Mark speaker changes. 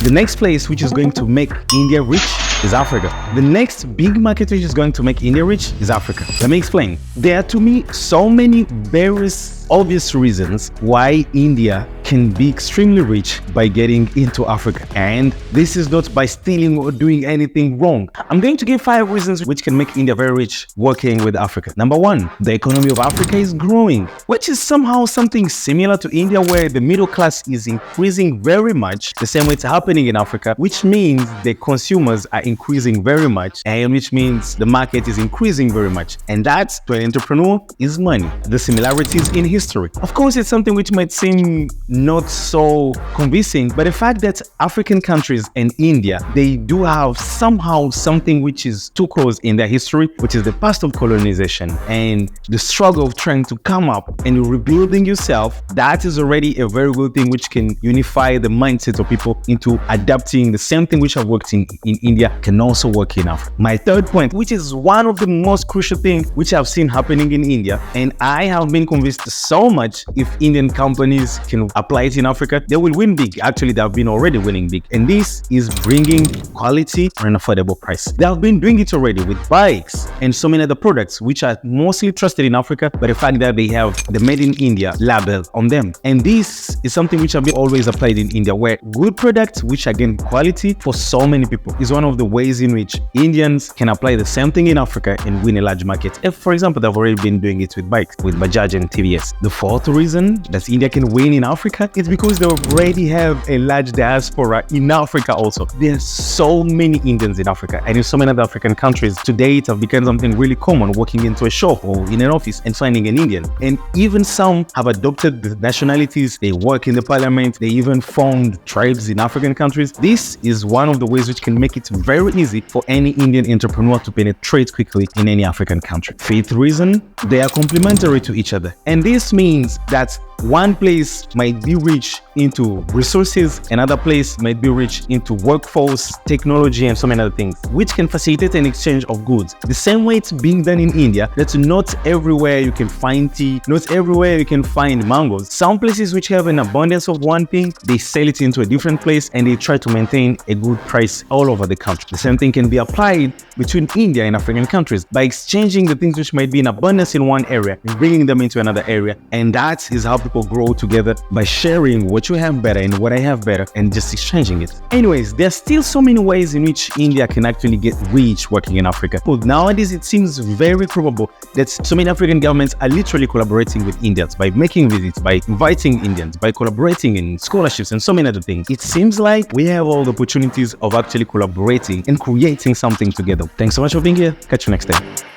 Speaker 1: The next place which is going to make India rich is Africa. The next big market which is going to make India rich is Africa. Let me explain. There are, to me, so many very obvious reasons why India can be extremely rich by getting into Africa. And this is not by stealing or doing anything wrong. I'm going to give 5 reasons which can make India very rich working with Africa. Number 1, the economy of Africa is growing, which is somehow something similar to India, where the middle class is increasing very much, the same way it's happening in Africa, which means the consumers are increasing very much, and which means the market is increasing very much. And that, to an entrepreneur, is money. The similarities in history. Of course, it's something which might seem not so convincing, but the fact that African countries and India, they do have somehow something which is too close in their history, which is the past of colonization and the struggle of trying to come up and rebuilding yourself. That is already a very good thing which can unify the mindset of people into adapting the same thing which have worked in India can also work in Africa. My third point, which is one of the most crucial things which I've seen happening in India, and I have been convinced so much if Indian companies can apply it in Africa, they will win big. Actually, they have been already winning big. And this is bringing quality at an affordable price. They have been doing it already with bikes and so many other products which are mostly trusted in Africa, but the fact that they have the Made in India label on them. And this is something which have been always applied in India, where good products which again quality for so many people is one of the ways in which Indians can apply the same thing in Africa and win a large market. If, for example, they've already been doing it with bikes, with Bajaj and TVS. The fourth reason that India can win in Africa is because they already have a large diaspora in Africa also. There are so many Indians in Africa, and in so many other African countries. Today, it has become something really common, walking into a shop or in an office and finding an Indian. And even some have adopted the nationalities. They work in the parliament. They even formed tribes in African countries. This is one of the ways which can make it very easy for any Indian entrepreneur to penetrate quickly in any African country. Fifth reason, they are complementary to each other. And this means that one place might be rich into resources, another place might be rich into workforce, technology, and so many other things, which can facilitate an exchange of goods. The same way it's being done in India, that not everywhere you can find tea, not everywhere you can find mangoes. Some places which have an abundance of one thing, they sell it into a different place and they try to maintain a good price all over the country. The same thing can be applied between India and African countries by exchanging the things which might be in abundance in one area and bringing them into another area. And that is how people grow together, by sharing what you have better and what I have better and just exchanging it. Anyways, there's still so many ways in which India can actually get rich working in Africa. But nowadays, it seems very probable that so many African governments are literally collaborating with Indians by making visits, by inviting Indians, by collaborating in scholarships and so many other things. It seems like we have all the opportunities of actually collaborating and creating something together. Thanks so much for being here. Catch you next time.